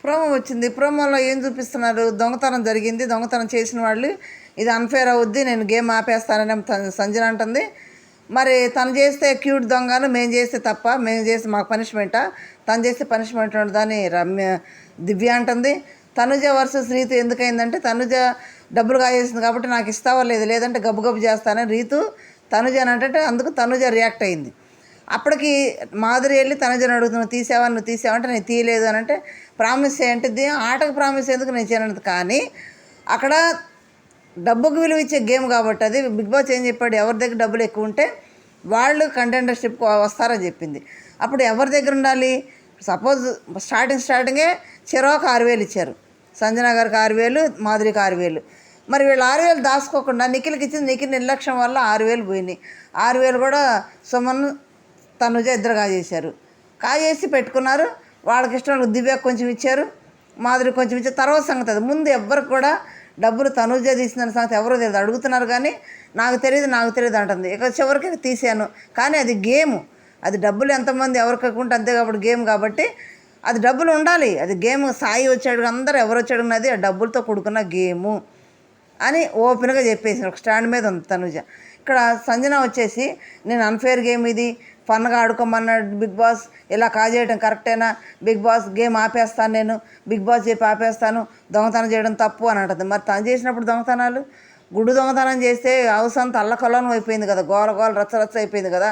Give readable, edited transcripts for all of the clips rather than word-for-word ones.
Promo వచ్చింది. ప్రోమోలో ఏం చూపిస్తున్నారు? దొంగతనం జరిగింది, దొంగతనం చేసిన వాళ్ళు ఇది అన్ఫేర్ అవుద్ది, నేను గేమ్ ఆపేస్తానని సంజన అంటుంది. మరి తను చేస్తే క్యూట్ దొంగను, మేము చేస్తే తప్ప, మేము చేస్తే మాకు పనిష్మెంటా, తను చేస్తే పనిష్మెంట్ ఉండదని దివ్య అంటుంది. తనుజ వర్సెస్ రీతు ఎందుకైందంటే తనుజ డబ్బులు కాజేసింది కాబట్టి నాకు ఇస్తావా లేదు, లేదంటే గబ్బు గబ్బు చేస్తానని రీతు తనుజ అని అంటే అందుకు తనుజ రియాక్ట్ అయింది. అప్పటికి మాధురి వెళ్ళి తనుజను అడుగుతున్నావు, తీసావా, నువ్వు తీసావంటే నేను తీయలేదు అని అంటే ప్రామిస్ చేయంటే ఆటకు ప్రామిస్ ఎందుకు నేను చేయను. కానీ అక్కడ డబ్బుకు విలువ ఇచ్చే గేమ్ కాబట్టి అది బిగ్ బాస్ ఏం చెప్పాడు, ఎవరి దగ్గర డబ్బులు ఎక్కువ ఉంటే వాళ్ళు కంటెండర్షిప్కి వస్తారని చెప్పింది. అప్పుడు ఎవరి దగ్గర ఉండాలి? సపోజ్ స్టార్టింగే చెరోకి 6,000 ఇచ్చారు, సంజన గారికి 6,000, మాధురికి 6,000. మరి వీళ్ళు 6,000 దాచుకోకుండా నిఖిల్కి ఇచ్చింది, నిఖిల్ నిర్లక్ష్యం వల్ల 6,000 పోయినాయి. 6,000 కూడా సుమన్ తనుజ ఇద్దరు కాజేశారు, కాజేసి పెట్టుకున్నారు. వాళ్ళకి ఇష్టం దివ్యకు కొంచెం ఇచ్చారు, మాధురికి కొంచెం ఇచ్చారు. తర్వాత సంగతి అది. ముందు ఎవ్వరికి కూడా డబ్బులు తనుజ తీసిన సంగతి ఎవరో తెలియదు, అడుగుతున్నారు కానీ నాకు తెలియదు అంటుంది. ఇక చివరికి తీసాను. కానీ అది గేము, అది డబ్బులు ఎంతమంది ఎవరికి ఉంటే అంతే కాబట్టి గేమ్ కాబట్టి అది డబ్బులు ఉండాలి. అది గేమ్. సాయి వచ్చాడు, అందరూ ఎవరు వచ్చాడు అన్నది ఆ డబ్బులతో కూడుకున్న గేము అని ఓపెన్గా చెప్పేసి ఒక స్టాండ్ మీద ఉంది తనుజ. ఇక్కడ సంజన వచ్చేసి నేను అన్ఫేర్ గేమ్ ఇది, ఫన్గా ఆడుకోమన్నాడు బిగ్ బాస్, ఇలా కాజేయడం కరెక్టేనా, బిగ్ బాస్ గేమ్ ఆపేస్తాను, నేను బిగ్ బాస్ చెప్పి ఆపేస్తాను, దొంగతనం చేయడం తప్పు అని అంటుంది. మరి తను చేసినప్పుడు దొంగతనాలు, గుడ్డు దొంగతనం చేస్తే హౌస్ అంతా అల్లకల్లోనం అయిపోయింది కదా, గోల రచ్చ అయిపోయింది కదా.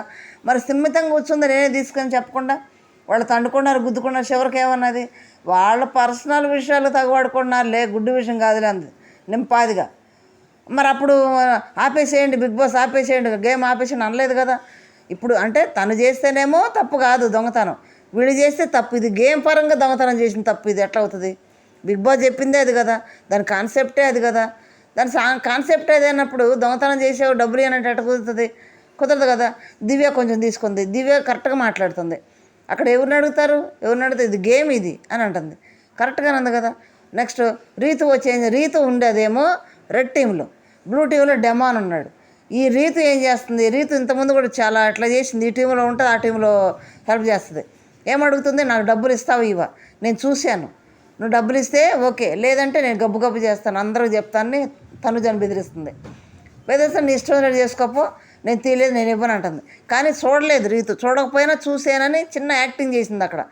మరి స్థిమితంగా కూర్చుంది, నేనే తీసుకొని చెప్పకుండా వాళ్ళు తండుకున్నారు, గుద్దుకున్నారు. చివరికి ఏమన్నది, వాళ్ళ పర్సనల్ విషయాలు తగవాడుకున్నారులే, గుడ్డు విషయం కాదులే అంది నింపాదిగా. మరి అప్పుడు ఆపేసేయండి, బిగ్ బాస్ ఆపేసేయండి, గేమ్ ఆపేసేయండి అనలేదు కదా. ఇప్పుడు అంటే తను చేస్తేనేమో తప్పు కాదు దొంగతనం, వీళ్ళు చేస్తే తప్పు. ఇది గేమ్ పరంగా దొంగతనం చేసిన తప్పు, ఇది ఎట్లా అవుతుంది? బిగ్ బాస్ చెప్పిందే అది కదా, దాని కాన్సెప్టే అది కదా. దాని కాన్సెప్ట్ ఏదైనప్పుడు దొంగతనం చేసేవాడు డబ్బులు అని ఎట్లా కుదరదు కదా. దివ్య కొంచెం తీసుకుంది, దివ్య కరెక్ట్గా మాట్లాడుతుంది. అక్కడ ఎవరిని అడుగుతారు, ఇది గేమ్ ఇది అని అంటుంది, కరెక్ట్గానే ఉంది కదా. నెక్స్ట్ రీతు వచ్చేది, రీతు ఉండేదేమో రెడ్ టీంలో, బ్లూ టీంలో డెమాన్ ఉన్నాడు. ఈ రీతు ఏం చేస్తుంది, రీతు ఇంతకుముందు కూడా చాలా అట్లా చేసింది, ఈ టీంలో ఉంటుంది ఆ టీంలో హెల్ప్ చేస్తుంది. ఏమడుగుతుంది, నాకు డబ్బులు ఇస్తావు ఇవా, నేను చూశాను, నువ్వు డబ్బులు ఇస్తే ఓకే, లేదంటే నేను గబ్బు చేస్తాను, అందరికి చెప్తానని తనుజని బెదిరిస్తుంది. నీ ఇష్టం చేసుకోపో, నేను తీయలేదు, నేను ఇవ్వను అంటుంది. కానీ చూడలేదు రీతు, చూడకపోయినా చూసానని చిన్న యాక్టింగ్ చేసింది అక్కడ.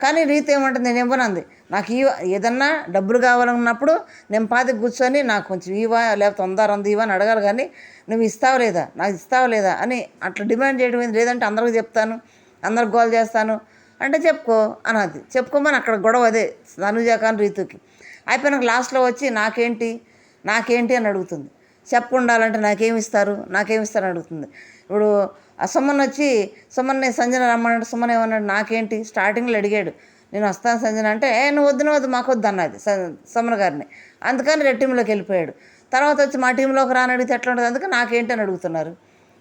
కానీ రీతు ఏమంటుంది, నేను ఇవ్వనంది. నాకు ఏదన్నా డబ్బులు కావాలన్నప్పుడు నేను పాతికి కూర్చొని నాకు కొంచెం ఇవా, లేకపోతే వంద ఇవా అని అడగాలి, కానీ నువ్వు ఇస్తావు లేదా, నాకు ఇస్తావు లేదా అని అట్లా డిమాండ్ చేయడం ఏంది. లేదంటే అందరికి చెప్తాను, అందరికి గోల్ చేస్తాను అంటే చెప్పుకో అన్నది. చెప్పుకోమని అక్కడ గొడవ అదే తనుజ కానీ రీతుకి. అయిపోయినాక లాస్ట్లో వచ్చి నాకేంటి అని అడుగుతుంది. చెప్పుకుండాలంటే నాకేమిస్తారు అడుగుతుంది. ఇప్పుడు ఆ సుమన్ వచ్చి సుమన్ని సంజన రమ్మన్నాడు, సుమన్ ఏమన్నాడు, నాకేంటి స్టార్టింగ్లో అడిగాడు, నేను వస్తాను సంజన అంటే నువ్వు వద్దు మాకు వద్దు అన్నది సుమన్ గారిని. అందుకని రెడ్ టీంలోకి వెళ్ళిపోయాడు. తర్వాత వచ్చి మా టీంలోకి రాని అడిగితే ఎట్లా ఉంటుంది, అందుకే నాకేంటి అని అడుగుతున్నారు.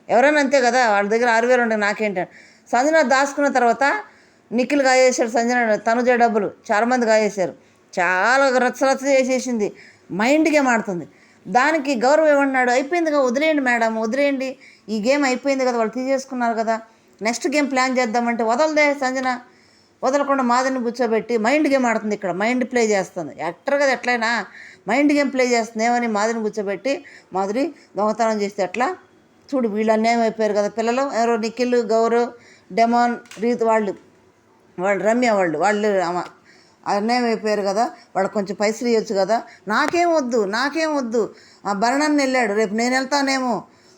ఎవరైనా అంతే కదా, వాళ్ళ దగ్గర 6,000 ఉండే నాకేంటి అని. సంజన దాచుకున్న తర్వాత నిఖిల్ గాయేశాడు, సంజన తనుజ డబ్బులు చాలామంది గాయేశారు, చాలా రచ్చ చేసేసింది, మైండ్ గేమ్ ఆడుతుంది. దానికి గౌరవ్ ఏమన్నాడు, అయిపోయింది కదా వదిలేయండి మేడం, వదిలేయండి, ఈ గేమ్ అయిపోయింది కదా, వాళ్ళు తీసేసుకున్నారు కదా, నెక్స్ట్ గేమ్ ప్లాన్ చేద్దామంటే వదలదే సంజన. వదలకుండా మాధురిని కూర్చోబెట్టి మైండ్ గేమ్ ఆడుతుంది. ఇక్కడ మైండ్ ప్లే చేస్తుంది, యాక్టర్ కదా ఎట్లయినా మైండ్ గేమ్ ప్లే చేస్తుంది. ఏమని మాధురిని కూర్చోబెట్టి, మాధురి దొంగతనం చేస్తే ఎట్లా చూడు, వీళ్ళు అన్యాయం అయిపోయారు కదా పిల్లలు, ఎవరో నిఖిల్, గౌరవ్, డెమాన్, రీతు వాళ్ళు రమ్య వాళ్ళు అన్యాయం అయిపోయారు కదా, వాళ్ళకి కొంచెం పైసలు ఇవ్వచ్చు కదా, నాకేం వద్దు. భరణన్ వెళ్ళాడు, రేపు నేను వెళ్తానేమో,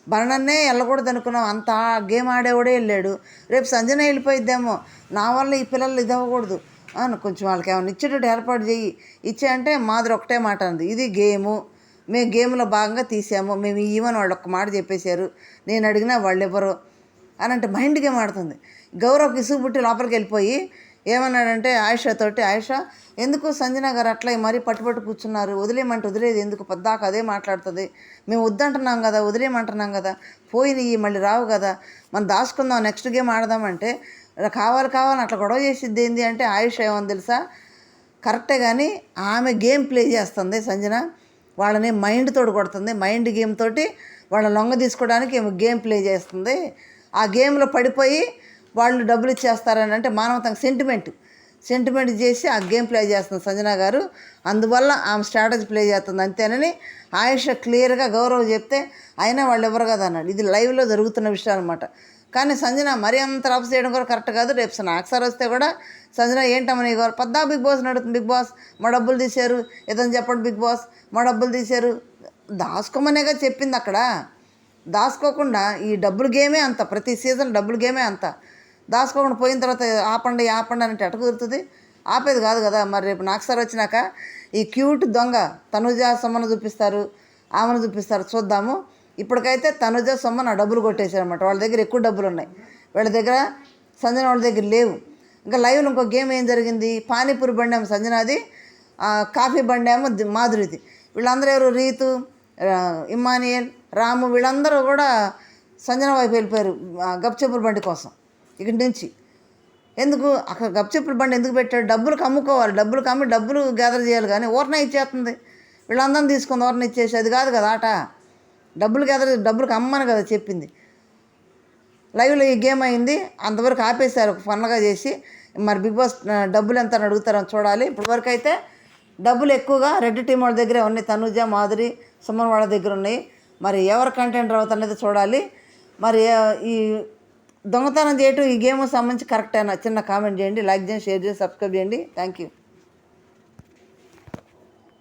భరణన్నే వెళ్ళకూడదు అనుకున్నాం, అంత గేమ్ ఆడేవాడే వెళ్ళాడు, రేపు సంజన వెళ్ళిపోయిద్దేమో, నా వల్ల ఈ పిల్లలు ఇది అవ్వకూడదు అని కొంచెం వాళ్ళకి ఏమైనా ఇచ్చేటట్టు ఏర్పాటు చెయ్యి. ఇచ్చాయంటే మాదిరి ఒకటే మాట అంది, ఇది గేము, మేము గేమ్లో భాగంగా తీసాము, మేము ఇవ్వని వాళ్ళు ఒక్క మాట చెప్పేశారు, నేను అడిగినా వాళ్ళు ఇవ్వరు అని అంటే మైండ్ గేమ్ ఆడుతుంది. గౌరవ్కి ఇసుగు పుట్టి లోపలికి వెళ్ళిపోయి ఏమన్నాడంటే ఆయిషాతోటి, ఆయిషా ఎందుకు సంజన గారు అట్లా మరీ పట్టుబట్టు కూర్చున్నారు, వదిలేయమంటే వదిలేదు ఎందుకు, పద్దాక అదే మాట్లాడుతుంది, మేము వద్దంటున్నాం కదా, వదిలేయమంటున్నాం కదా, పోయినవి మళ్ళీ రావు కదా, మనం దాచుకుందాం, నెక్స్ట్ గేమ్ ఆడదామంటే కావాలి అట్లా గొడవ చేసిద్ది ఏంది అంటే ఆయుష్ ఏమని తెలుసా, కరెక్టే కానీ ఆమె గేమ్ ప్లే చేస్తుంది సంజన, వాళ్ళని మైండ్ తోడు కొడుతుంది, మైండ్ గేమ్ తోటి వాళ్ళని లొంగ తీసుకోవడానికి ఏమో గేమ్ ప్లే చేస్తుంది. ఆ గేమ్లో పడిపోయి వాళ్ళు డబ్బులు ఇచ్చేస్తారని అంటే మానవతంగా సెంటిమెంట్ చేసి ఆ గేమ్ ప్లే చేస్తుంది సంజన గారు. అందువల్ల ఆమె స్ట్రాటజీ ప్లే చేస్తుంది అంతేనని ఆయుష క్లియర్గా గౌరవ్ చెప్తే అయినా వాళ్ళు ఎవరు కదా అన్నాడు. ఇది లైవ్లో జరుగుతున్న విషయం అనమాట. కానీ సంజన మరీ అంత రఫ్ చేయడం కూడా కరెక్ట్ కాదు. రేపు నాకు సార్ వస్తే కూడా సంజన ఏంటమ్మని గారు పద్దా బిగ్ బాస్ నడుతుంది, బిగ్ బాస్ మా డబ్బులు తీశారు, ఏదని చెప్పండి బిగ్ బాస్ మా డబ్బులు తీశారు, దాచుకోమనేగా చెప్పింది అక్కడ. దాచుకోకుండా ఈ డబ్బులు గేమే అంత, ప్రతి సీజన్ డబ్బులు గేమే అంత. దాచుకోకుండా పోయిన తర్వాత ఆపండి ఆపండి అంటే ఎట కుదురుతుంది? ఆపేది కాదు కదా. మరి రేపు నాకు సార్ వచ్చినాక ఈ క్యూట్ దొంగ తనుజ సొమ్మను చూపిస్తారు, ఆమెను చూపిస్తారు, చూద్దాము. ఇప్పటికైతే తనుజ సొమ్మను ఆ డబ్బులు కొట్టేశారనమాట. వాళ్ళ దగ్గర ఎక్కువ డబ్బులు ఉన్నాయి, వీళ్ళ దగ్గర సంజన వాళ్ళ దగ్గర లేవు. ఇంకా లైవ్లో ఇంకో గేమ్ ఏం జరిగింది, పానీపూరి బండి ఏమో సంజనాది, కాఫీ బండి ఏమో మాధురిది. వీళ్ళందరూ ఎవరు, రీతు, ఇమ్మానియల్, రాము, వీళ్ళందరూ కూడా సంజన వైపు వెళ్ళిపోయారు గప్చెప్పుల బండి కోసం. ఇక్కడి నుంచి ఎందుకు అక్కడ గప్చెప్పుల బండి ఎందుకు పెట్టాడు? డబ్బులు కమ్ముకోవాలి, డబ్బులు కమ్మి డబ్బులు గ్యాదర్ చేయాలి. కానీ ఊరనే ఇచ్చేస్తుంది, వీళ్ళందరం తీసుకుంది ఊరనే ఇచ్చేసి. అది కాదు కదా ఆట. డబ్బులు గ్యాదర్, డబ్బులు కమ్మని కదా చెప్పింది. లైవ్లో ఈ గేమ్ అయింది, అంతవరకు ఆపేశారు ఫన్గా చేసి. మరి బిగ్ బాస్ డబ్బులు ఎంత అని అడుగుతారని చూడాలి. ఇప్పటివరకు అయితే డబ్బులు ఎక్కువగా రెడ్ టీం వాళ్ళ దగ్గరే ఉన్నాయి, తనుజ, మాధురి, సుమన్ వాళ్ళ దగ్గర ఉన్నాయి. మరి ఎవరు కంటెంట్ అవుతుంది చూడాలి. మరి ఈ దొంగతనం చేయటం ఈ గేమ్ సంబంధించి కరెక్ట్ అయినా చిన్న కామెంట్ చేయండి, లైక్ చేయండి, షేర్ చేసి సబ్స్క్రైబ్ చేయండి. Thank you.